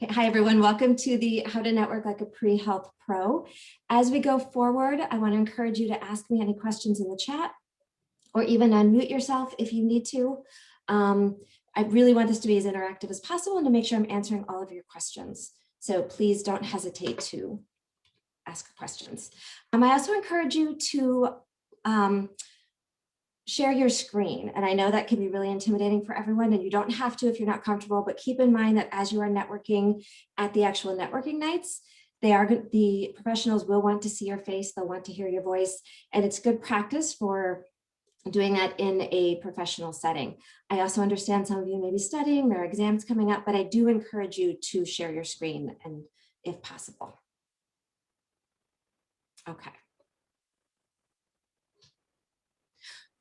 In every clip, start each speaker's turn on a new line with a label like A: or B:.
A: Hi, everyone. Welcome to the How to Network Like a Pre-Health Pro. As we go forward, I want to encourage you to ask me any questions in the chat or even unmute yourself if you need to. I really want this to be as interactive as possible and to make sure I'm answering all of your questions. So please don't hesitate to ask questions. I also encourage you to share your screen. And I know that can be really intimidating for everyone, and you don't have to if you're not comfortable, but keep in mind that as you are networking at the actual networking nights, the professionals will want to see your face, they'll want to hear your voice, and it's good practice for doing that in a professional setting. I also understand some of you may be studying, there are exams coming up, but I do encourage you to share your screen and if possible. Okay.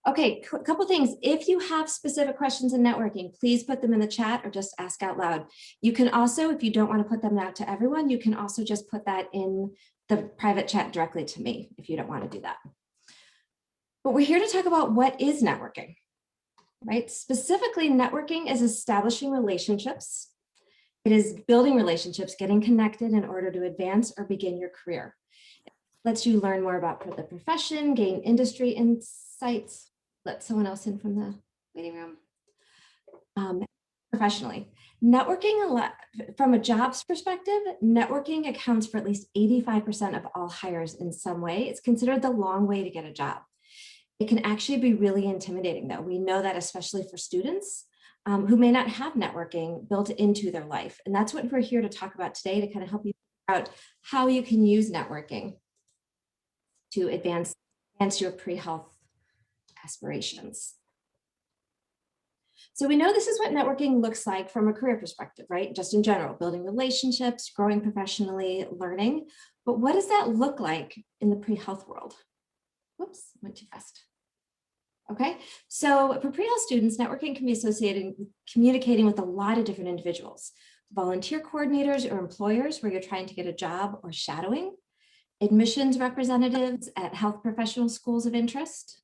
A: Okay, a couple things. If you have specific questions in networking, please put them in the chat or just ask out loud. You can also, if you don't want to put them out to everyone, you can also just put that in the private chat directly to me if you don't want to do that. But we're here to talk about what is networking, right? Specifically, networking is establishing relationships. It is building relationships, getting connected in order to advance or begin your career. It lets you learn more about the profession, gain industry insights, let someone else in from the waiting room. Professionally. Networking, from a jobs perspective, networking accounts for at least 85% of all hires in some way. It's considered the long way to get a job. It can actually be really intimidating, though. We know that especially for students who may not have networking built into their life. And that's what we're here to talk about today, to kind of help you figure out how you can use networking to advance your pre-health aspirations. So we know this is what networking looks like from a career perspective, right? Just in general, building relationships, growing professionally, learning. But what does that look like in the pre-health world? Whoops, went too fast. Okay, so for pre-health students, networking can be associated with communicating with a lot of different individuals, volunteer coordinators or employers where you're trying to get a job or shadowing, admissions representatives at health professional schools of interest.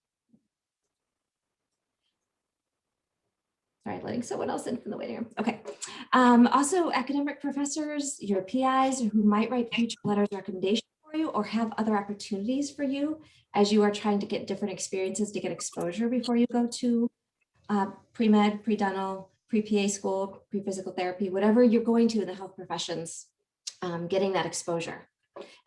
A: Sorry, letting someone else in from the waiting room. Okay. Also, academic professors, your PIs, who might write future letters of recommendation for you or have other opportunities for you as you are trying to get different experiences to get exposure before you go to pre-med, pre-dental, pre-PA school, pre-physical therapy, whatever you're going to in the health professions, getting that exposure.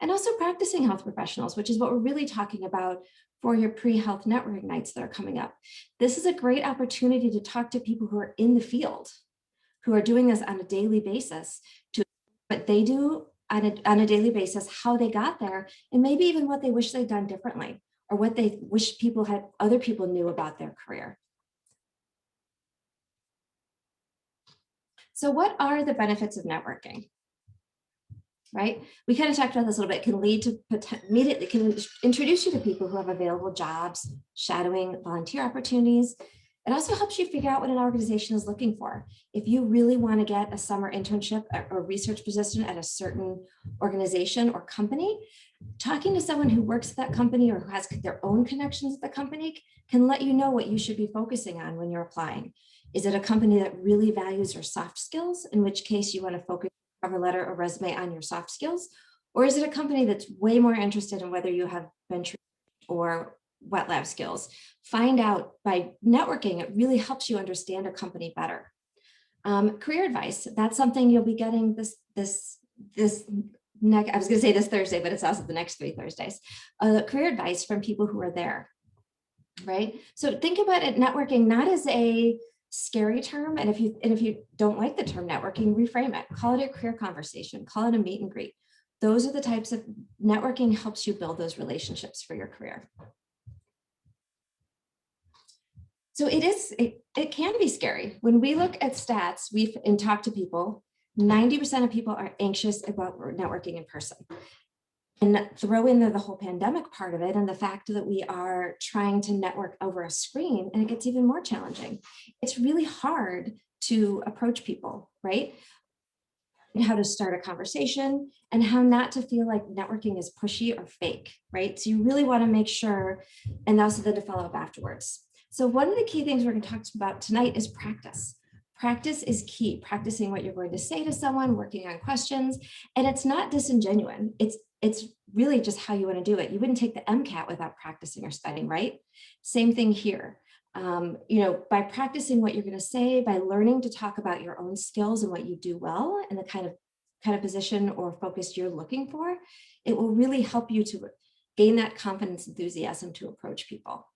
A: And also practicing health professionals, which is what we're really talking about for your pre-health networking nights that are coming up. This is a great opportunity to talk to people who are in the field, who are doing this on a daily basis, to what they do on a daily basis, how they got there, and maybe even what they wish they'd done differently, or what they wish other people knew about their career. So what are the benefits of networking? Right? We kind of talked about this a little bit. It can lead to immediately can introduce you to people who have available jobs, shadowing, volunteer opportunities. It also helps you figure out what an organization is looking for. If you really want to get a summer internship or research position at a certain organization or company, talking to someone who works at that company or who has their own connections at the company can let you know what you should be focusing on when you're applying. Is it a company that really values your soft skills, in which case you want to focus cover letter or resume on your soft skills? Or is it a company that's way more interested in whether you have bench or wet lab skills? Find out. By networking, it really helps you understand a company better. Career advice, that's something you'll be getting I was going to say this Thursday, but it's also the next 3 Thursdays. Career advice from people who are there, right? So think about it, networking not as a scary term, and if you don't like the term networking, reframe it. Call it a career conversation. Call it a meet and greet. Those are the types of networking helps you build those relationships for your career. So it can be scary. When we look at stats, and talk to people, 90% of people are anxious about networking in person. And throw in the whole pandemic part of it and the fact that we are trying to network over a screen, and it gets even more challenging. It's really hard to approach people, right? And how to start a conversation and how not to feel like networking is pushy or fake, right? So you really want to make sure, and also then to follow up afterwards. So one of the key things we're going to talk about tonight is practice. Practice is key, practicing what you're going to say to someone, working on questions, and it's not disingenuous. It's really just how you want to do it. You wouldn't take the MCAT without practicing or studying, right? Same thing here. By practicing what you're going to say, by learning to talk about your own skills and what you do well and the kind of position or focus you're looking for, it will really help you to gain that confidence, enthusiasm to approach people.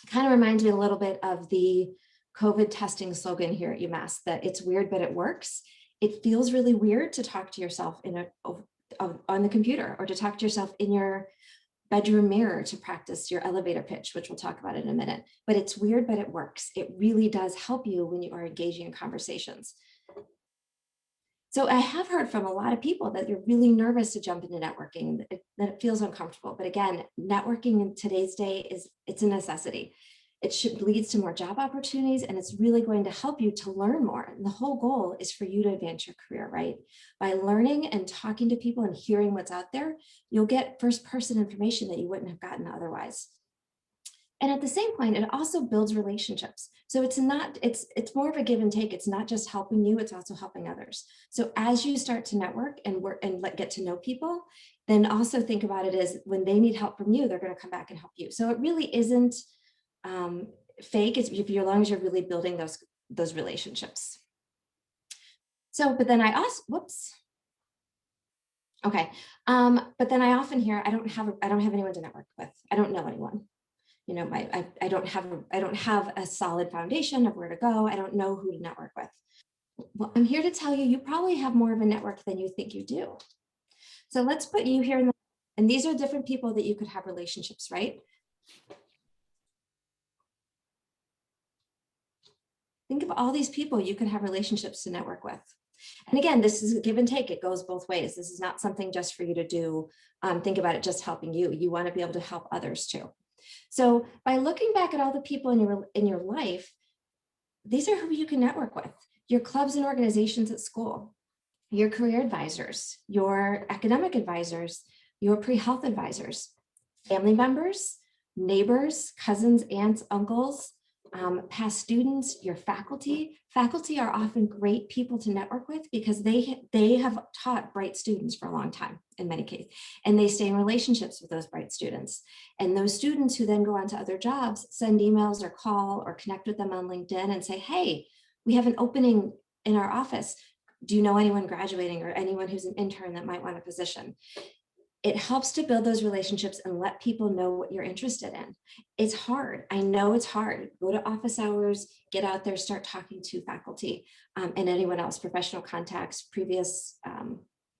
A: Kind of reminds me a little bit of the COVID testing slogan here at UMass, that it's weird, but it works. It feels really weird to talk to yourself on the computer, or to talk to yourself in your bedroom mirror to practice your elevator pitch, which we'll talk about in a minute. But it's weird, but it works. It really does help you when you are engaging in conversations. So I have heard from a lot of people that you're really nervous to jump into networking, that it feels uncomfortable. But again, networking in today's day it's a necessity. It leads to more job opportunities, and it's really going to help you to learn more. And the whole goal is for you to advance your career, right? By learning and talking to people and hearing what's out there, you'll get first-person information that you wouldn't have gotten otherwise. And at the same point, it also builds relationships. So it's more of a give and take. It's not just helping you, it's also helping others. So as you start to network and work and get to know people, then also think about it as when they need help from you, they're going to come back and help you. So it really isn't fake, as long as you're really building those relationships. So, but then I also, whoops. Okay. But then I often hear, I don't have anyone to network with. I don't know anyone. I don't have a solid foundation of where to go. I don't know who to network with. Well, I'm here to tell you, you probably have more of a network than you think you do. So let's put you here and these are different people that you could have relationships, right? Think of all these people you could have relationships to network with. And again, this is a give and take. It goes both ways. This is not something just for you to do. Think about it just helping you. You want to be able to help others too. So by looking back at all the people in your life, these are who you can network with. Your clubs and organizations at school, your career advisors, your academic advisors, your pre-health advisors, family members, neighbors, cousins, aunts, uncles, past students, your faculty. Faculty are often great people to network with because they have taught bright students for a long time in many cases, and they stay in relationships with those bright students. And those students who then go on to other jobs send emails or call or connect with them on LinkedIn and say, hey, we have an opening in our office. Do you know anyone graduating or anyone who's an intern that might want a position? It helps to build those relationships and let people know what you're interested in. It's hard. I know it's hard. Go to office hours, get out there, start talking to faculty and anyone else, professional contacts, previous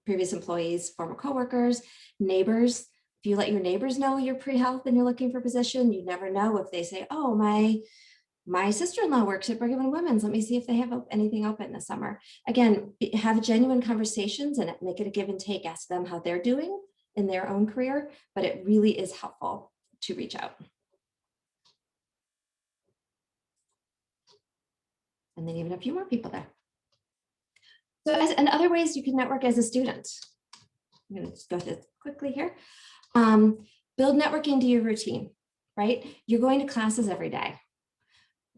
A: employees, former coworkers, neighbors. If you let your neighbors know you're pre-health and you're looking for a position, you never know if they say, oh, my sister-in-law works at Brigham and Women's. Let me see if they have anything open this summer. Again, have genuine conversations and make it a give and take. Ask them how they're doing in their own career, but it really is helpful to reach out. And then even a few more people there. So and other ways you can network as a student. I'm going to just go through this quickly here. Build networking into your routine, right? You're going to classes every day.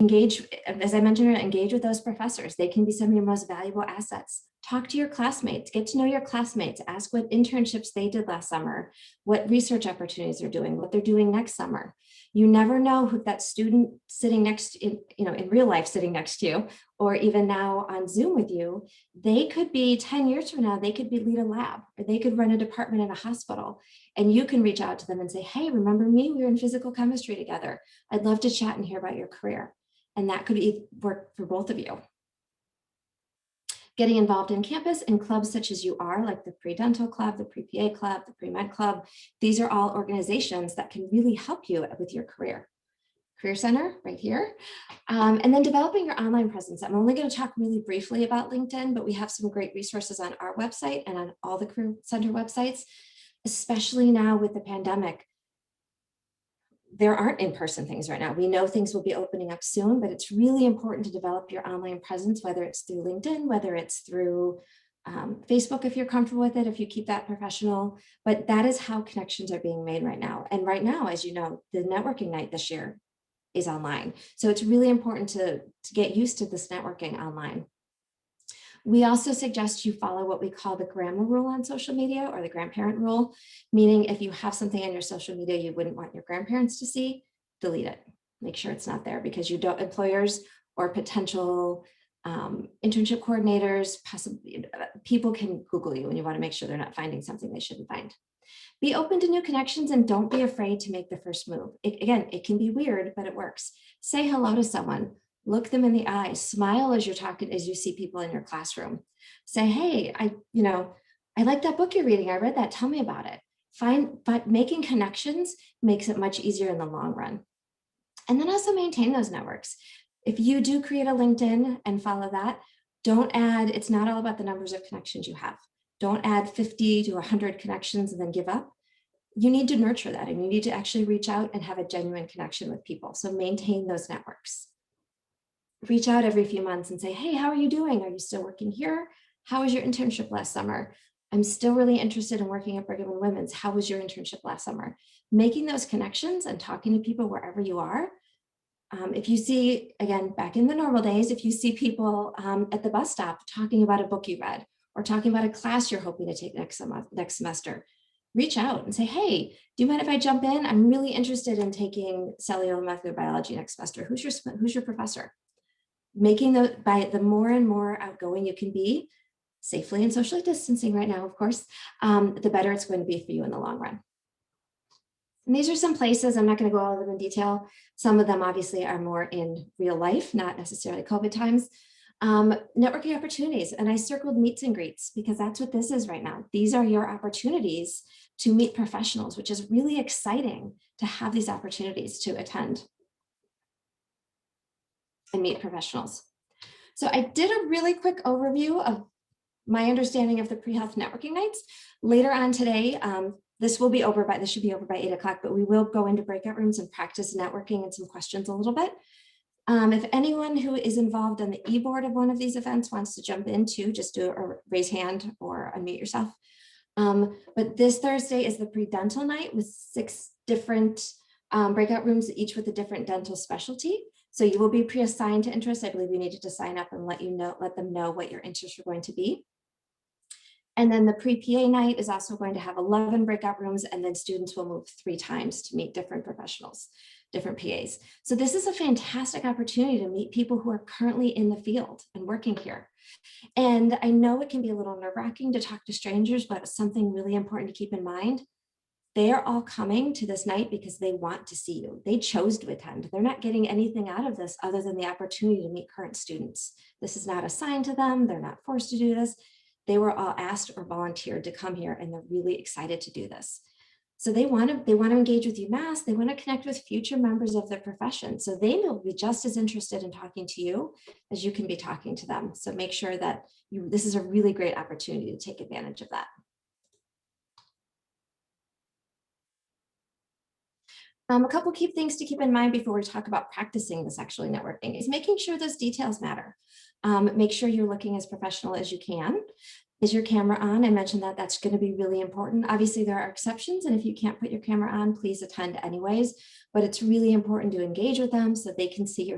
A: Engage, as I mentioned, engage with those professors. They can be some of your most valuable assets. Talk to your classmates, get to know your classmates, ask what internships they did last summer, what research opportunities they're doing, what they're doing next summer. You never know who that student sitting next in real life sitting next to you, or even now on Zoom with you, they could be 10 years from now, they could be lead a lab, or they could run a department in a hospital. And you can reach out to them and say, hey, remember me? We were in physical chemistry together. I'd love to chat and hear about your career. And that could work for both of you. Getting involved in campus and clubs such as you are, like the pre-dental club, the pre-PA club, the pre-med club. These are all organizations that can really help you with your career. Career Center right here. And then developing your online presence. I'm only going to talk really briefly about LinkedIn, but we have some great resources on our website and on all the Career Center websites, especially now with the pandemic. There aren't in-person things right now. We know things will be opening up soon, but it's really important to develop your online presence, whether it's through LinkedIn, whether it's through Facebook, if you're comfortable with it, if you keep that professional. But that is how connections are being made right now. And right now, as you know, the networking night this year is online. So it's really important to get used to this networking online. We also suggest you follow what we call the grandma rule on social media, or the grandparent rule, meaning if you have something on your social media you wouldn't want your grandparents to see, delete it. Make sure it's not there, because you don't, employers or potential internship coordinators, possibly people can Google you, and you want to make sure they're not finding something they shouldn't find. Be open to new connections and don't be afraid to make the first move. Again, it can be weird, but it works. Say hello to someone. Look them in the eye, smile as you're talking, as you see people in your classroom. Say, hey, I like that book you're reading. I read that. Tell me about it. But making connections makes it much easier in the long run. And then also maintain those networks. If you do create a LinkedIn and follow that, don't add, it's not all about the numbers of connections you have. Don't add 50 to 100 connections and then give up. You need to nurture that, and you need to actually reach out and have a genuine connection with people. So maintain those networks. Reach out every few months and say, hey, how are you doing? Are you still working here? How was your internship last summer? I'm still really interested in working at Brigham and Women's. How was your internship last summer? Making those connections and talking to people wherever you are. If you see, again, back in the normal days, if you see people at the bus stop talking about a book you read, or talking about a class you're hoping to take next semester, reach out and say, hey, do you mind if I jump in? I'm really interested in taking cellular molecular biology next semester. Who's your professor? Making the more and more outgoing you can be, safely and socially distancing right now, of course, the better it's going to be for you in the long run. And these are some places, I'm not going to go all of them in detail. Some of them obviously are more in real life, not necessarily COVID times. Networking opportunities, and I circled meets and greets because that's what this is right now. These are your opportunities to meet professionals, which is really exciting to have these opportunities to attend and meet professionals. So I did a really quick overview of my understanding of the pre-health networking nights. Later on today, this should be over by 8 o'clock, but we will go into breakout rooms and practice networking and some questions a little bit. If anyone who is involved on the e-board of one of these events wants to jump in too, just do a raise hand or unmute yourself. But this Thursday is the pre-dental night with 6 different breakout rooms, each with a different dental specialty. So you will be pre-assigned to interest. I believe you needed to sign up and let them know what your interests are going to be. And then the pre-PA night is also going to have 11 breakout rooms, and then students will move 3 times to meet different professionals, different PAs. So this is a fantastic opportunity to meet people who are currently in the field and working here. And I know it can be a little nerve-wracking to talk to strangers, but it's something really important to keep in mind. They are all coming to this night because they want to see you. They chose to attend. They're not getting anything out of this other than the opportunity to meet current students. This is not assigned to them. They're not forced to do this. They were all asked or volunteered to come here, and they're really excited to do this. So they want to engage with UMass. They want to connect with future members of their profession. So they will be just as interested in talking to you as you can be talking to them. So make sure that this is a really great opportunity to take advantage of that. A couple key things to keep in mind before we talk about practicing this actually networking is making sure those details matter. Make sure you're looking as professional as you can. Is your camera on? I mentioned that that's going to be really important. Obviously, there are exceptions, and if you can't put your camera on, please attend anyways. But it's really important to engage with them so they can see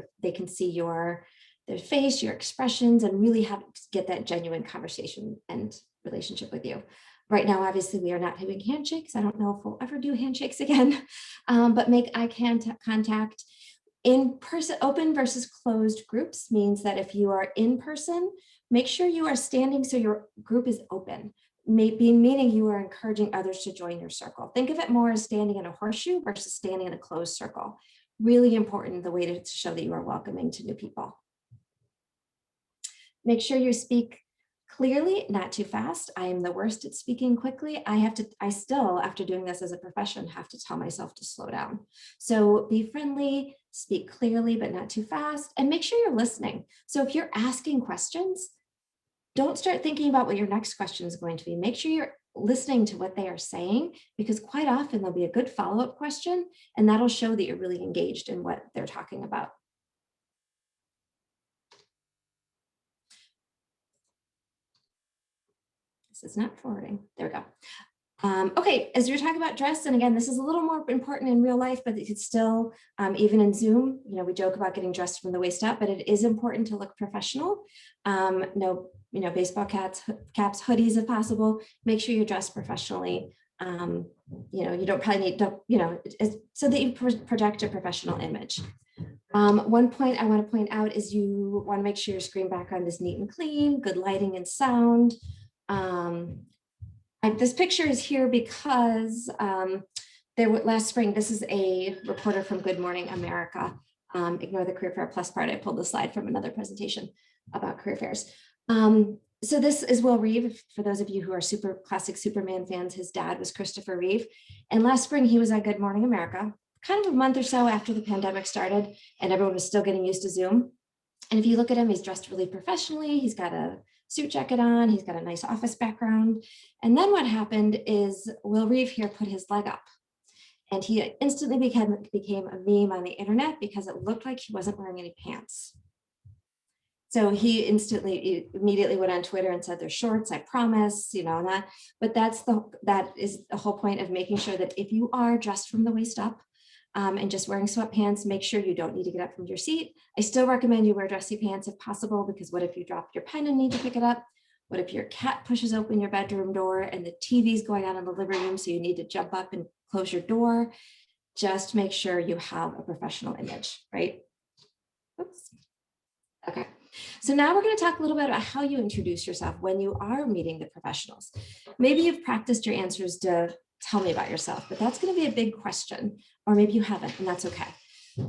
A: their face, your expressions, and really get that genuine conversation and relationship with you. Right now, obviously, we are not doing handshakes. I don't know if we'll ever do handshakes again, but make eye contact. In person, open versus closed groups means that if you are in person, make sure you are standing so your group is open, meaning you are encouraging others to join your circle. Think of it more as standing in a horseshoe versus standing in a closed circle. Really important, the way to show that you are welcoming to new people. Make sure you speak clearly, not too fast. I am the worst at speaking quickly. I still, after doing this as a profession, have to tell myself to slow down. So be friendly, speak clearly, but not too fast, and make sure you're listening. So if you're asking questions, don't start thinking about what your next question is going to be. Make sure you're listening to what they are saying, because quite often there'll be a good follow-up question, and that'll show that you're really engaged in what they're talking about. This is not forwarding. There we go. Okay, as you're talking about dress, and again, this is a little more important in real life, but it's still, even in Zoom, we joke about getting dressed from the waist up, but it is important to look professional. No, baseball caps, hoodies if possible. Make sure you're dressed professionally. You don't probably need, so that you project a professional image. One point I want to point out is you want to make sure your screen background is neat and clean, good lighting and sound. This picture is here because last spring, this is a reporter from Good Morning America. Ignore the career fair plus part. I pulled the slide from another presentation about career fairs. So this is Will Reeve. For those of you who are super classic Superman fans, his dad was Christopher Reeve. And last spring, he was at Good Morning America, kind of a month or so after the pandemic started and everyone was still getting used to Zoom. And if you look at him, he's dressed really professionally. He's got a suit jacket on. He's got a nice office background. And then what happened is Will Reeve here put his leg up. And he instantly became a meme on the internet because it looked like he wasn't wearing any pants. So he immediately went on Twitter and said, "They're shorts, I promise," that. But that is the whole point of making sure that if you are dressed from the waist up and just wearing sweatpants, make sure you don't need to get up from your seat. I still recommend you wear dressy pants if possible, because what if you drop your pen and need to pick it up? What if your cat pushes open your bedroom door and the TV's going on in the living room, so you need to jump up and close your door? Just make sure you have a professional image, right? Oops. Okay. So now we're going to talk a little bit about how you introduce yourself when you are meeting the professionals. Maybe you've practiced your answers to tell me about yourself, but that's going to be a big question, or maybe you haven't, and that's okay.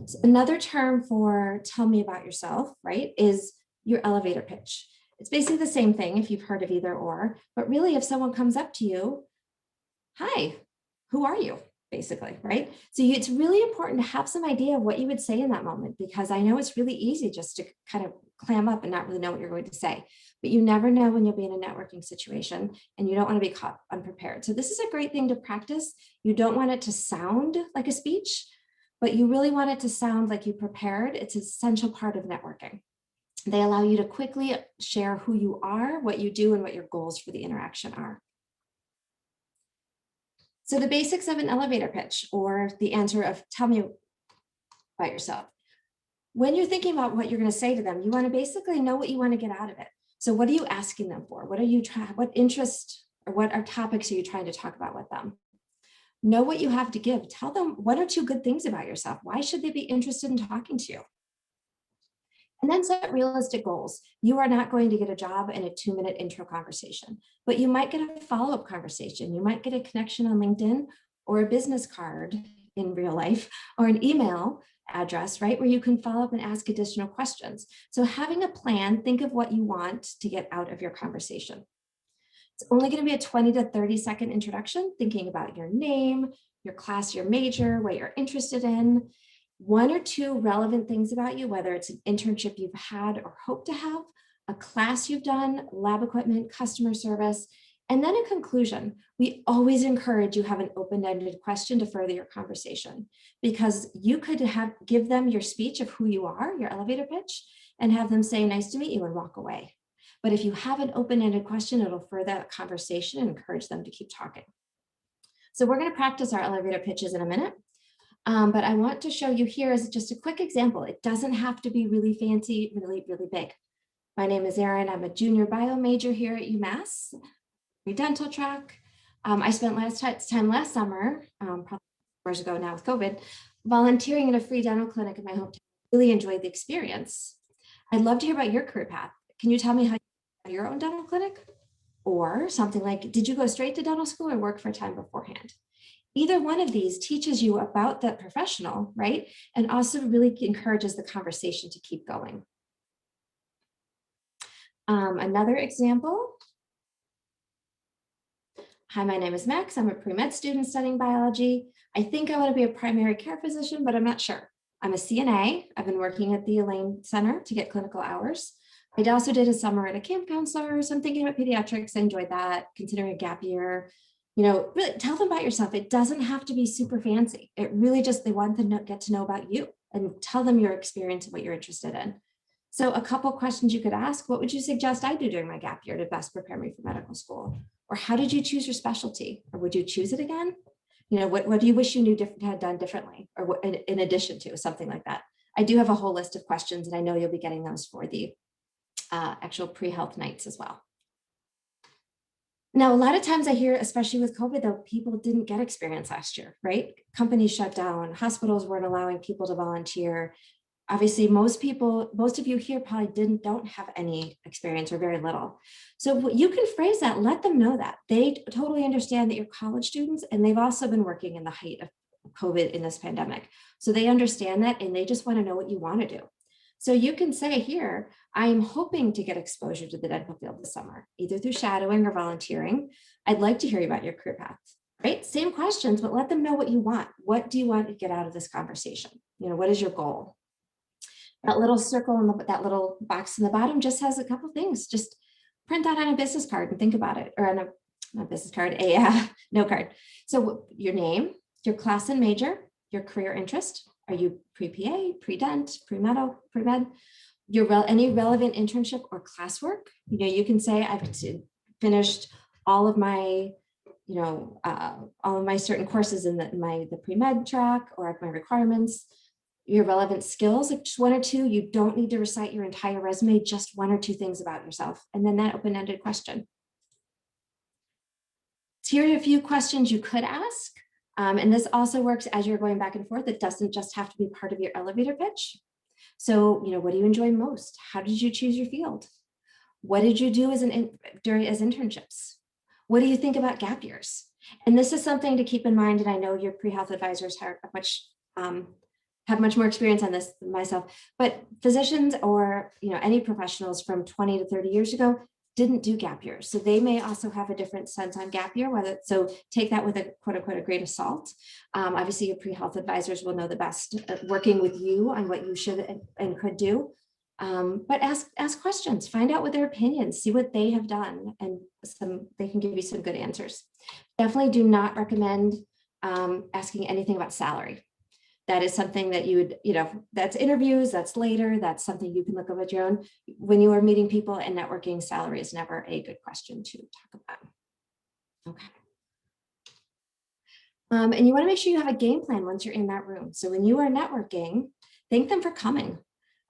A: So another term for tell me about yourself, right, is your elevator pitch. It's basically the same thing if you've heard of either or, but really if someone comes up to you, "Hi, who are you?" basically, right? So it's really important to have some idea of what you would say in that moment, because I know it's really easy just to kind of clam up and not really know what you're going to say, but you never know when you'll be in a networking situation and you don't want to be caught unprepared. So this is a great thing to practice. You don't want it to sound like a speech, but you really want it to sound like you prepared. It's an essential part of networking. They allow you to quickly share who you are, what you do, and what your goals for the interaction are. So the basics of an elevator pitch, or the answer of tell me about yourself. When you're thinking about what you're going to say to them, you want to basically know what you want to get out of it. So what are you asking them for? What interest or what are topics are you trying to talk about with them? Know what you have to give. Tell them 1 or 2 good things about yourself. Why should they be interested in talking to you? And then set realistic goals. You are not going to get a job in a 2-minute intro conversation, but you might get a follow-up conversation. You might get a connection on LinkedIn, or a business card in real life, or an email address, right, where you can follow up and ask additional questions. So having a plan, think of what you want to get out of your conversation. It's only going to be a 20 to 30-second introduction, thinking about your name, your class, your major, what you're interested in, 1 or 2 relevant things about you, whether it's an internship you've had or hope to have, a class you've done, lab equipment, customer service, and then a conclusion. We always encourage you have an open-ended question to further your conversation, because you could give them your speech of who you are, your elevator pitch, and have them say, "Nice to meet you," and walk away. But if you have an open-ended question, it'll further that conversation and encourage them to keep talking. So we're going to practice our elevator pitches in a minute. But I want to show you here as just a quick example. It doesn't have to be really fancy, really, really big. My name is Erin. I'm a junior bio major here at UMass, dental track. I spent last summer, probably years ago now with COVID, volunteering in a free dental clinic in my hometown. Really enjoyed the experience. I'd love to hear about your career path. Can you tell me how you have your own dental clinic? Or something like, did you go straight to dental school or work for a time beforehand? Either one of these teaches you about that professional, right? And also really encourages the conversation to keep going. Another example. Hi, my name is Max. I'm a pre-med student studying biology. I think I want to be a primary care physician, but I'm not sure. I'm a CNA. I've been working at the Elaine Center to get clinical hours. I also did a summer at a camp counselor, so I'm thinking about pediatrics. I enjoyed that, considering a gap year. Really tell them about yourself. It doesn't have to be super fancy. It really just, they want to get to know about you, and tell them your experience and what you're interested in. So a couple questions you could ask: what would you suggest I do during my gap year to best prepare me for medical school? Or how did you choose your specialty? Or would you choose it again? What do you wish you knew had done differently, or what, in addition to, something like that? I do have a whole list of questions, and I know you'll be getting those for the actual pre-health nights as well. Now, a lot of times I hear, especially with COVID, though, people didn't get experience last year, right? Companies shut down, hospitals weren't allowing people to volunteer. Obviously, most of you here probably don't have any experience or very little. So you can phrase that, let them know that. They totally understand that you're college students, and they've also been working in the height of COVID in this pandemic. So they understand that, and they just want to know what you want to do. So you can say here, I am hoping to get exposure to the dental field this summer, either through shadowing or volunteering. I'd like to hear about your career path, right? Same questions, but let them know what you want. What do you want to get out of this conversation? What is your goal? That little circle in that little box in the bottom just has a couple things. Just print that on a business card and think about it, or on a business card, a note card. So your name, your class and major, your career interest. Are you pre-PA, pre-dent, pre-med, any relevant internship or classwork? You can say I've finished all of my, all of my certain courses in the pre-med track, or my requirements. Your relevant skills, like just one or two. You don't need to recite your entire resume, just one or two things about yourself. And then that open-ended question. So here are a few questions you could ask. And this also works as you're going back and forth. It doesn't just have to be part of your elevator pitch. So, what do you enjoy most? How did you choose your field? What did you do as internships? What do you think about gap years? And this is something to keep in mind. And I know your pre-health advisors have much more experience on this than myself, but physicians or any professionals from 20 to 30 years ago didn't do gap years. So they may also have a different sense on gap year, so take that with a quote unquote a grain of salt. Obviously your pre-health advisors will know the best at working with you on what you should and could do. But ask questions, find out what their opinions, see what they have done, and they can give you some good answers. Definitely do not recommend asking anything about salary. That is something that you would, that's interviews, that's later, that's something you can look up at your own. When you are meeting people and networking, salary is never a good question to talk about. Okay. And you want to make sure you have a game plan once you're in that room. So when you are networking, thank them for coming.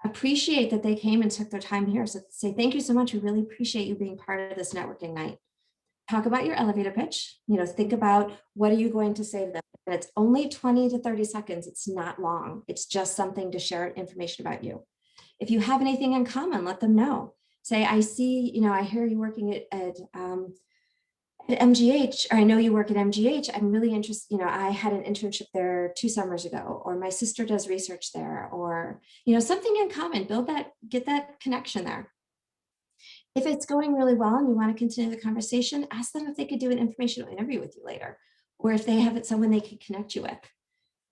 A: Appreciate that they came and took their time here. So say, thank you so much. We really appreciate you being part of this networking night. Talk about your elevator pitch. Think about what are you going to say to them. And it's only 20 to 30 seconds. It's not long. It's just something to share information about you. If you have anything in common, let them know. Say, I see, I hear you working at MGH, or I know you work at MGH. I'm really interested. I had an internship there 2 summers ago, or my sister does research there, or, something in common. Get that connection there. If it's going really well and you want to continue the conversation, ask them if they could do an informational interview with you later, or if they have someone they could connect you with.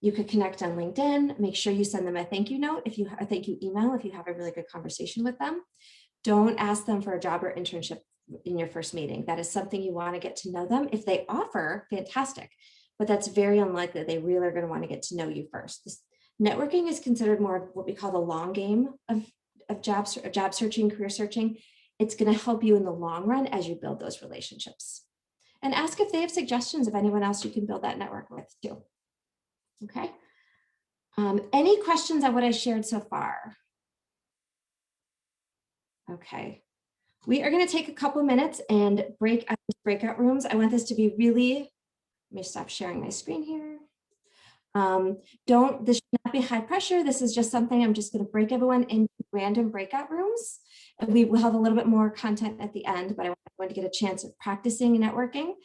A: You could connect on LinkedIn. Make sure you send them a thank you note, a thank you email if you have a really good conversation with them. Don't ask them for a job or internship in your first meeting. That is something you want to get to know them. If they offer, fantastic, but that's very unlikely. They really are going to want to get to know you first. Networking is considered more of what we call the long game of job searching, career searching. It's going to help you in the long run as you build those relationships. And ask if they have suggestions of anyone else you can build that network with too. Okay. Any questions on what I shared so far? Okay. We are going to take a couple of minutes and break out breakout rooms. I want this to be really, let me stop sharing my screen here. This should not be high pressure. This is just something I'm just going to break everyone into random breakout rooms. And we will have a little bit more content at the end, but I want to get a chance of practicing networking.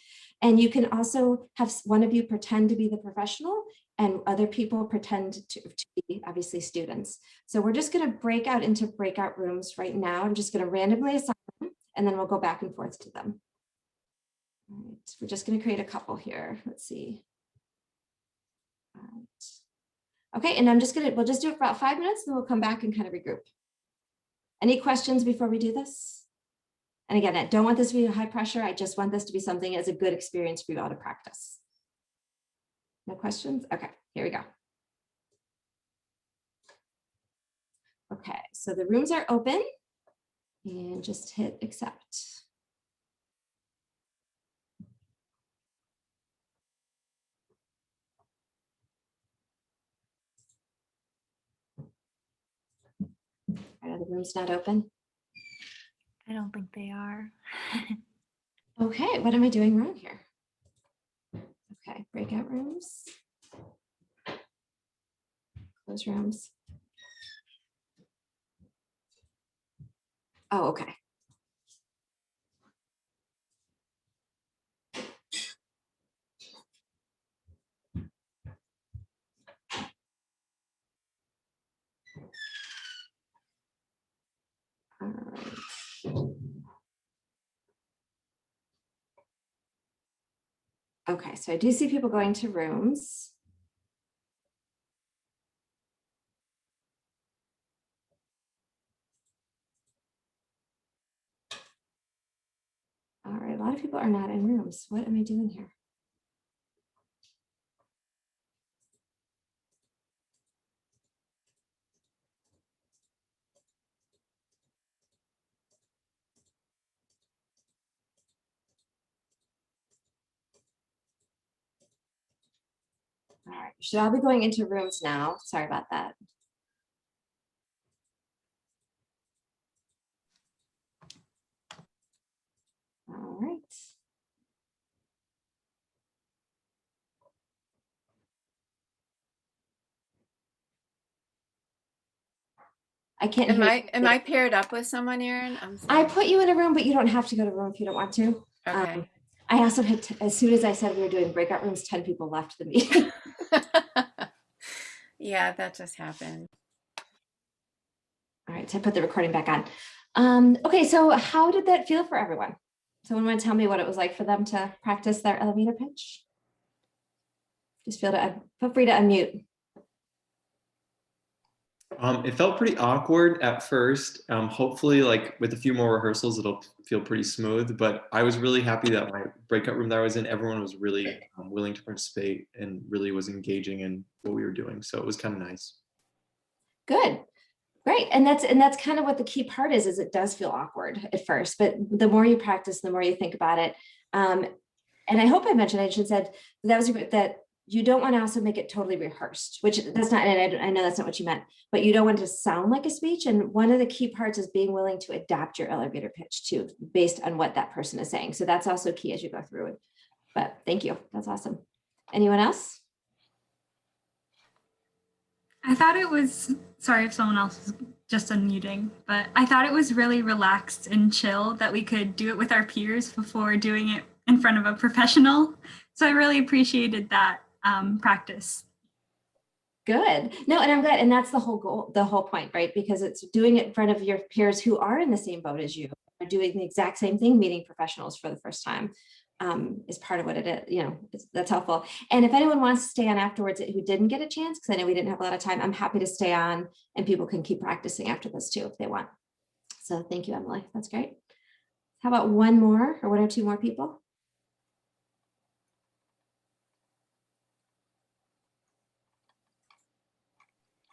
A: And you can also have one of you pretend to be the professional and other people pretend to be obviously students. So we're just going to break out into breakout rooms right now. I'm just going to randomly assign them, and then we'll go back and forth to them. All right, we're just going to create a couple here. Let's see. All right. Okay, and we'll just do it for about 5 minutes, and then we'll come back and kind of regroup. Any questions before we do this? And again, I don't want this to be high pressure. I just want this to be something as a good experience for you all to practice. No questions? Okay, here we go. Okay, so the rooms are open and just hit accept. Are the rooms not open?
B: I don't think they are.
A: Okay, what am I doing wrong here? Okay, breakout rooms. Close rooms. Oh, okay. All right. Okay, so I do see people going to rooms. All right, a lot of people are not in rooms. What am I doing here? All right, should all be going into rooms now. Sorry about that. All right. I can't hear you.
C: Am I paired up with someone, Erin? I'm
A: I
C: sorry.
A: put you in a room, but you don't have to go to a room if you don't want to.
C: Okay.
A: I also had, as soon as I said we were doing breakout rooms, 10 people left the meeting.
C: Yeah, that just happened.
A: All right, so I put the recording back on. Okay, so how did that feel for everyone? Someone want to tell me what it was like for them to practice their elevator pitch? Just feel free to unmute.
D: It felt pretty awkward at first. Hopefully, like with a few more rehearsals, it'll feel pretty smooth. But I was really happy that my breakout room that I was in, everyone was really willing to participate and really was engaging in what we were doing. So it was kind of nice.
A: Good. Great. And that's kind of what the key part is it does feel awkward at first, but the more you practice, the more you think about it. And I hope I mentioned, I should said that you don't want to also make it totally rehearsed, which that's not, and I know that's not what you meant, but you don't want it to sound like a speech. And one of the key parts is being willing to adapt your elevator pitch too, based on what that person is saying. So that's also key as you go through it. But thank you. That's awesome. Anyone else?
B: I thought it was, sorry if someone else is just unmuting, but I thought it was really relaxed and chill that we could do it with our peers before doing it in front of a professional. So I really appreciated that practice.
A: Good. No, and I'm glad. And that's the whole goal, the whole point, right? Because it's doing it in front of your peers who are in the same boat as you, are doing the exact same thing, meeting professionals for the first time. Is part of what it is, that's helpful. And if anyone wants to stay on afterwards who didn't get a chance, because I know we didn't have a lot of time, I'm happy to stay on and people can keep practicing after this too if they want. So thank you, Emily. That's great. How about one more or one or two more people?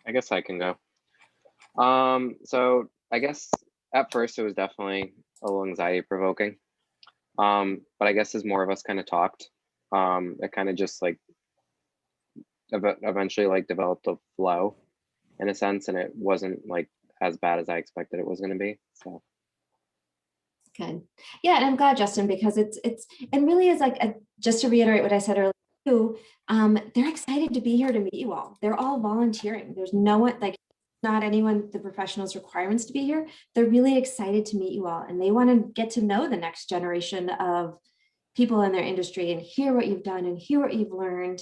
E: I guess I can go. So I guess at first it was definitely a little anxiety provoking. But I guess as more of us kind of talked, it kind of just like eventually like developed a flow in a sense, and it wasn't like as bad as I expected it was going to be. So
A: Good. Yeah, and I'm glad, Justin, because it's and really is like just to reiterate what I said earlier too, they're excited to be here to meet you all. They're all volunteering. There's no one, like not anyone, the professionals' requirements to be here. They're really excited to meet you all, and they want to get to know the next generation of people in their industry and hear what you've done and hear what you've learned.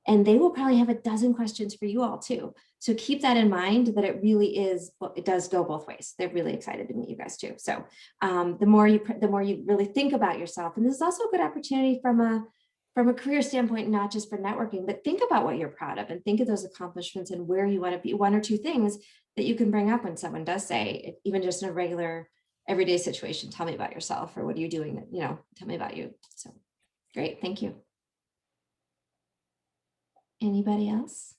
A: And they will probably have a dozen questions for you all too. So keep that in mind, that it really is, it does go both ways. They're really excited to meet you guys too. So the more you really think about yourself, and this is also a good opportunity from a career standpoint, not just for networking, but think about what you're proud of and think of those accomplishments and where you want to be, one or two things that you can bring up when someone does say, even just in a regular everyday situation, tell me about yourself, or what are you doing that, tell me about you. So great, thank you. Anybody else?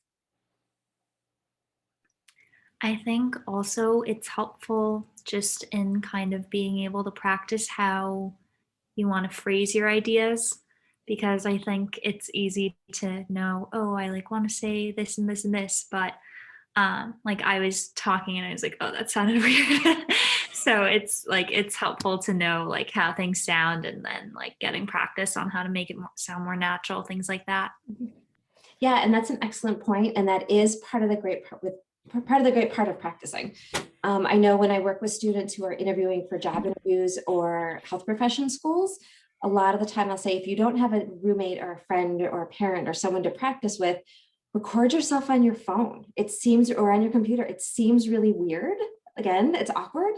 F: I think also it's helpful just in kind of being able to practice how you want to phrase your ideas, because I think it's easy to know, oh, I like want to say this and this and this, but like I was talking and I was like, oh, that sounded weird. So it's like it's helpful to know like how things sound, and then like getting practice on how to make it sound more natural, things like that.
A: Yeah, and that's an excellent point, and that is part of the great part of practicing. I know when I work with students who are interviewing for job interviews or health profession schools, a lot of the time I'll say, if you don't have a roommate or a friend or a parent or someone to practice with, record yourself on your phone. It seems, or on your computer. It seems really weird. Again, it's awkward,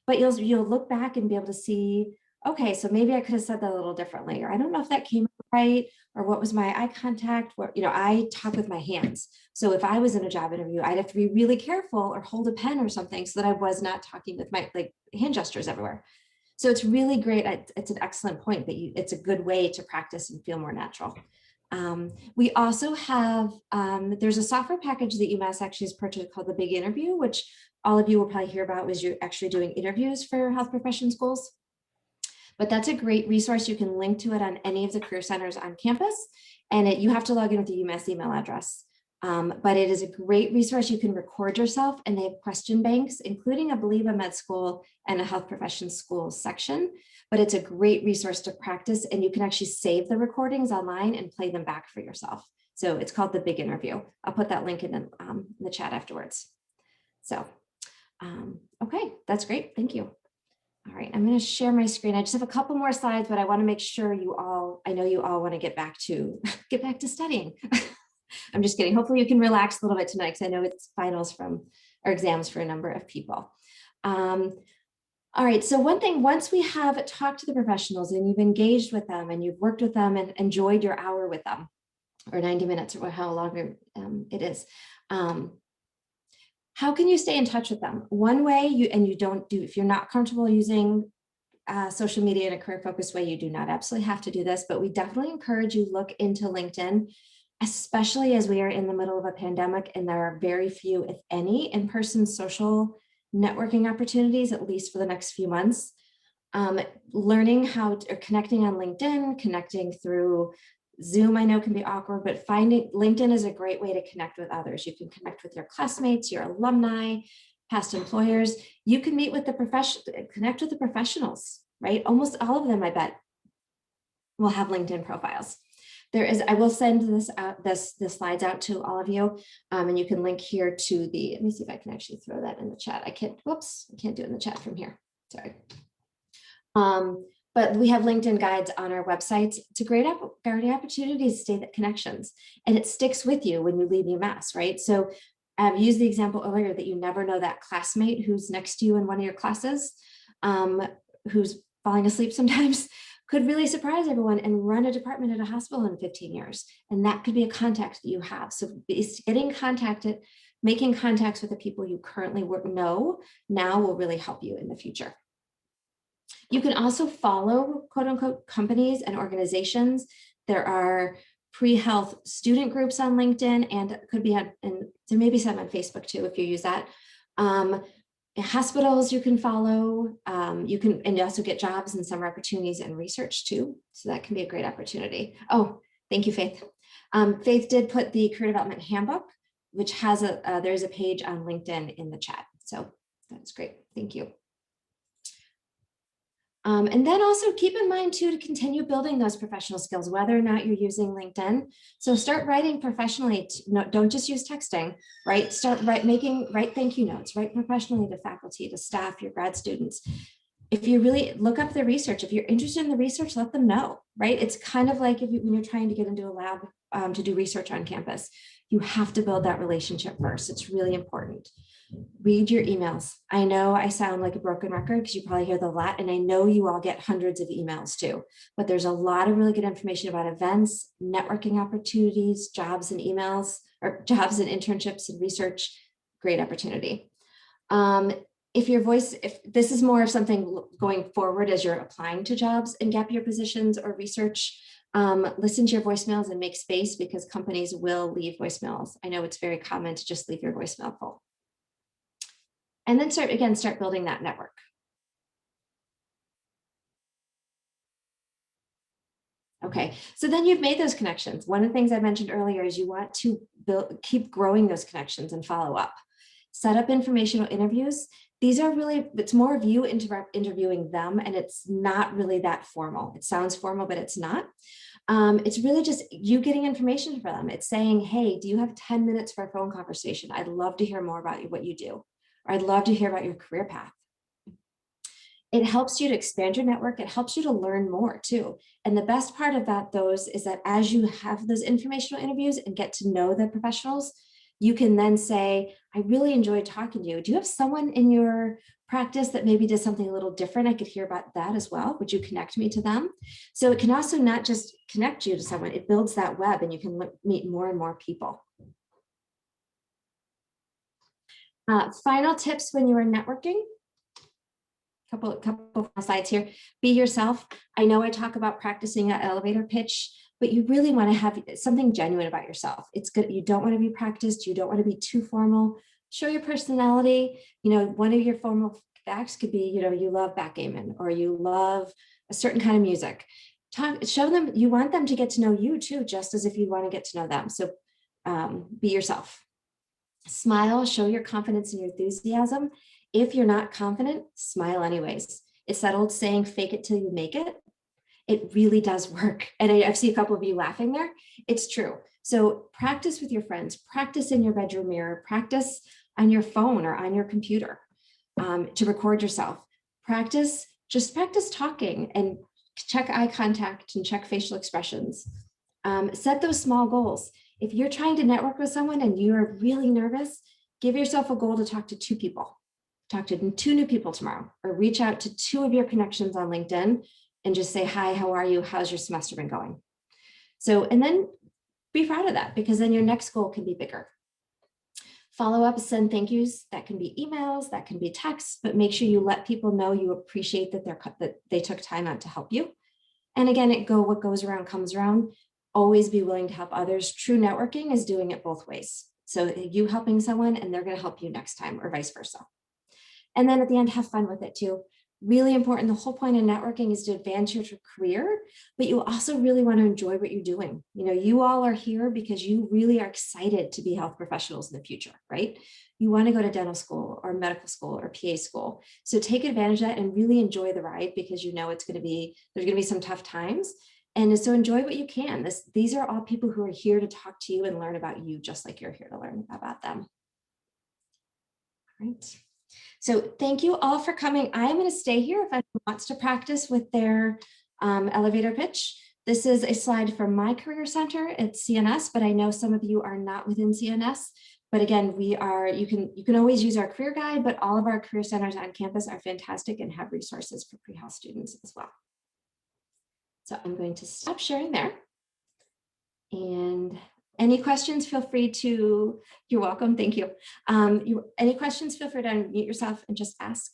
A: but you'll look back and be able to see, okay, so maybe I could have said that a little differently, or I don't know if that came out right, or what was my eye contact, where, I talk with my hands. So if I was in a job interview, I'd have to be really careful or hold a pen or something so that I was not talking with my like hand gestures everywhere. So it's really great. It's an excellent point, but it's a good way to practice and feel more natural. We also have, there's a software package that UMass actually has purchased called the Big Interview, which all of you will probably hear about, was you're actually doing interviews for health profession schools. But that's a great resource. You can link to it on any of the career centers on campus, and you have to log in with the UMass email address. But it is a great resource. You can record yourself, and they have question banks, including, I believe, a med school and a health profession school section. But it's a great resource to practice, and you can actually save the recordings online and play them back for yourself. So it's called the Big Interview. I'll put that link in the chat afterwards. So, okay, that's great. Thank you. All right, I'm going to share my screen. I just have a couple more slides, but I want to make sure I know you all want to get back to studying. I'm just kidding. Hopefully you can relax a little bit tonight, because I know it's finals or exams for a number of people. All right, so one thing, once we have talked to the professionals and you've engaged with them and you've worked with them and enjoyed your hour with them, or 90 minutes or how long it is, how can you stay in touch with them? One way, if you're not comfortable using social media in a career focused way, you do not absolutely have to do this, but we definitely encourage you look into LinkedIn, especially as we are in the middle of a pandemic and there are very few, if any, in-person social networking opportunities, at least for the next few months. Learning connecting on LinkedIn, connecting through Zoom, I know can be awkward, but finding LinkedIn is a great way to connect with others. You can connect with your classmates, your alumni, past employers. You can meet with connect with the professionals, right? Almost all of them, I bet, will have LinkedIn profiles. I will send the slides out to all of you, and you can link here to let me see if I can actually throw that in the chat. I can't do it in the chat from here. Sorry. But we have LinkedIn guides on our website. It's a great opportunity to stay that connections, and it sticks with you when you leave UMass, right? So I've used the example earlier that you never know that classmate who's next to you in one of your classes, who's falling asleep sometimes, could really surprise everyone and run a department at a hospital in 15 years. And that could be a contact that you have. So making contacts with the people you currently know now will really help you in the future. You can also follow quote unquote companies and organizations. There are pre-health student groups on LinkedIn, and there may be some on Facebook too, if you use that. Hospitals you can follow, and you also get jobs and summer opportunities and research too. So that can be a great opportunity. Oh, thank you, Faith. Faith did put the career development handbook, which has there's a page on LinkedIn in the chat. So that's great. Thank you. And then also keep in mind too, to continue building those professional skills, whether or not you're using LinkedIn. So start writing professionally. Don't just use texting, right? Write thank you notes, write professionally to faculty, to staff, your grad students. If you really look up the research, if you're interested in the research, let them know, right? It's kind of like when you're trying to get into a lab to do research on campus, you have to build that relationship first. It's really important. Read your emails. I know I sound like a broken record because you probably hear the lot, and I know you all get hundreds of emails too, but there's a lot of really good information about events, networking opportunities, jobs and emails, or jobs and internships and research. Great opportunity. If this is more of something going forward as you're applying to jobs and gap year positions or research, listen to your voicemails and make space, because companies will leave voicemails. I know it's very common to just leave your voicemail full. And then start building that network. Okay, so then you've made those connections. One of the things I mentioned earlier is you want to keep growing those connections and follow up. Set up informational interviews. These are really, it's more of you interviewing them, and it's not really that formal. It sounds formal, but it's not. It's really just you getting information for them. It's saying, hey, do you have 10 minutes for a phone conversation? I'd love to hear more about what you do. Or I'd love to hear about your career path. It helps you to expand your network. It helps you to learn more too. And the best part of those is that as you have those informational interviews and get to know the professionals, you can then say, I really enjoyed talking to you. Do you have someone in your practice that maybe did something a little different? I could hear about that as well. Would you connect me to them? So it can also not just connect you to someone, it builds that web and you can meet more and more people. Final tips when you are networking. Couple slides here. Be yourself. I know I talk about practicing an elevator pitch, but you really want to have something genuine about yourself. It's good. You don't want to be practiced. You don't want to be too formal. Show your personality. You know, one of your formal facts could be, you know, you love backgammon or you love a certain kind of music. Show them, you want them to get to know you too, just as if you want to get to know them. So be yourself. Smile, show your confidence and your enthusiasm. If you're not confident, smile anyways. It's that old saying, fake it till you make it. It really does work. And I see a couple of you laughing there. It's true. So practice with your friends, practice in your bedroom mirror, practice on your phone or on your computer to record yourself. Just practice talking and check eye contact and check facial expressions. Set those small goals. If you're trying to network with someone and you're really nervous, give yourself a goal to talk to 2 people. Talk to 2 new people tomorrow, or reach out to 2 of your connections on LinkedIn and just say, hi, how are you? How's your semester been going? So, and then be proud of that, because then your next goal can be bigger. Follow up, send thank yous. That can be emails, that can be texts, but make sure you let people know you appreciate that they took time out to help you. And again, what goes around comes around. Always be willing to help others. True networking is doing it both ways. So you helping someone and they're going to help you next time, or vice versa. And then at the end, have fun with it too. Really important. The whole point of networking is to advance your career, but you also really want to enjoy what you're doing. You know, you all are here because you really are excited to be health professionals in the future, right? You want to go to dental school or medical school or PA school. So take advantage of that and really enjoy the ride, because you know there's going to be some tough times. And so enjoy what you can. These are all people who are here to talk to you and learn about you, just like you're here to learn about them. All right. So thank you all for coming. I'm going to stay here if anyone wants to practice with their elevator pitch. This is a slide from my career center at CNS, but I know some of you are not within CNS. But again, you can always use our career guide, but all of our career centers on campus are fantastic and have resources for pre-health students as well. So I'm going to stop sharing there. And any questions, feel free to, you're welcome, thank you. Any questions, feel free to unmute yourself and just ask.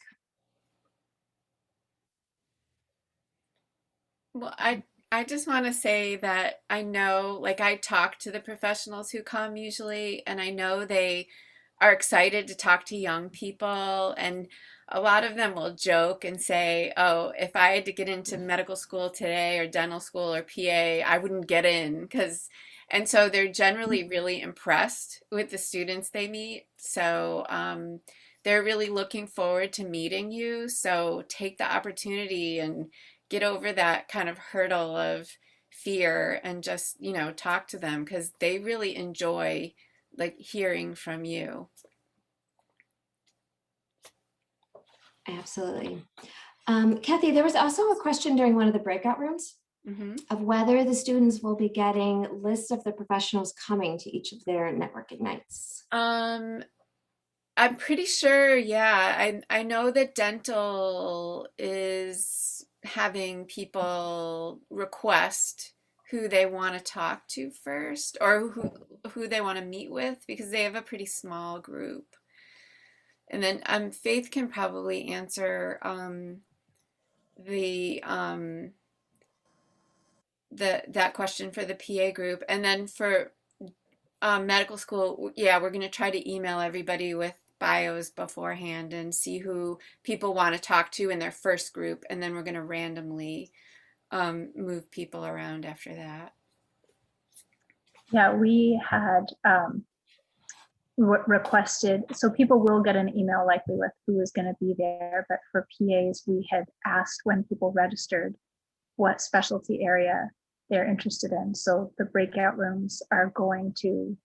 C: Well, I just want to say that I know, like, I talk to the professionals who come usually, and I know they are excited to talk to young people, and a lot of them will joke and say, oh, if I had to get into medical school today or dental school or PA, I wouldn't get in, and so they're generally really impressed with the students they meet. So they're really looking forward to meeting you. So take the opportunity and get over that kind of hurdle of fear and just, talk to them, because they really enjoy like hearing from you.
A: Absolutely. Kathy, there was also a question during one of the breakout rooms of whether the students will be getting lists of the professionals coming to each of their networking nights.
C: I'm pretty sure, yeah. I know that dental is having people request who they want to talk to first, or who they want to meet with, because they have a pretty small group. And then Faith can probably answer that question for the PA group. And then for medical school, yeah, we're going to try to email everybody with bios beforehand and see who people want to talk to in their first group, and then we're going to randomly move people around after that.
G: Yeah, we had requested, so people will get an email likely with who is going to be there, but for PAs, we had asked when people registered what specialty area they're interested in. So the breakout rooms are going to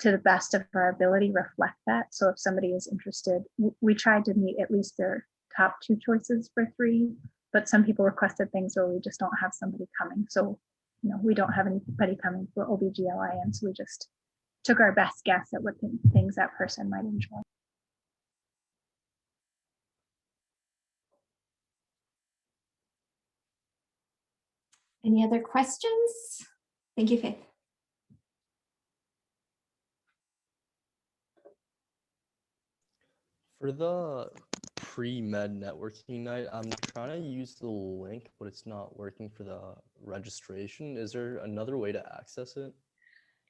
G: the best of our ability, reflect that. So if somebody is interested, we tried to meet at least their top 2 choices for 3, but some people requested things where we just don't have somebody coming. So, you know, we don't have anybody coming for OBGYN, so we just took our best guess at what things that person might enjoy.
A: Any other questions? Thank you, Faith.
H: For the pre-med networking night, I'm trying to use the link, but it's not working for the registration. Is there another way to access it?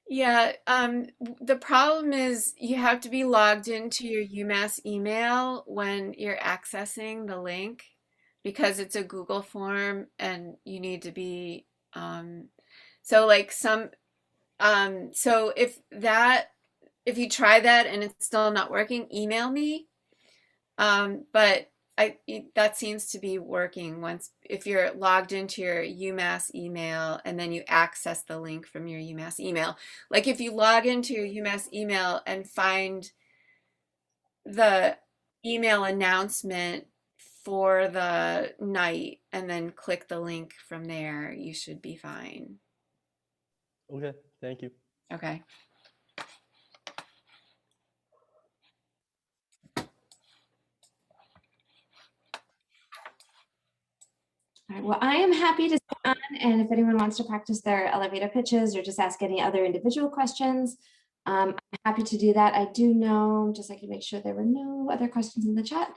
C: Yeah, the problem is you have to be logged into your UMass email when you're accessing the link, because it's a Google form and you need to be, so like so if you try that and it's still not working, email me. But that seems to be working if you're logged into your UMass email and then you access the link from your UMass email. Like if you log into your UMass email and find the email announcement for the night and then click the link from there, you should be fine.
H: Okay, thank you.
C: Okay.
A: All right, well, I am happy to stay on, and if anyone wants to practice their elevator pitches or just ask any other individual questions, I'm happy to do that. I do know, just so I can make sure there were no other questions in the chat.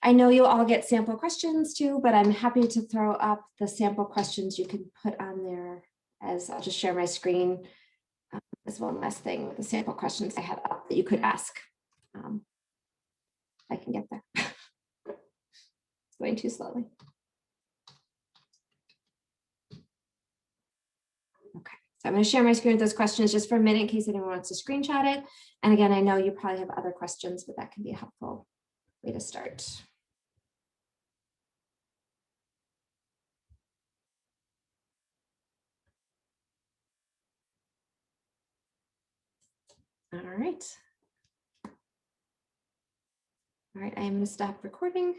A: I know you'll all get sample questions too, but I'm happy to throw up the sample questions you can put on there, as I'll just share my screen as one last thing with the sample questions I had up that you could ask. I can get there. It's going too slowly. Okay, so I'm going to share my screen with those questions just for a minute in case anyone wants to screenshot it. And again, I know you probably have other questions, but that can be a helpful way to start. All right. All right, I'm going to stop recording.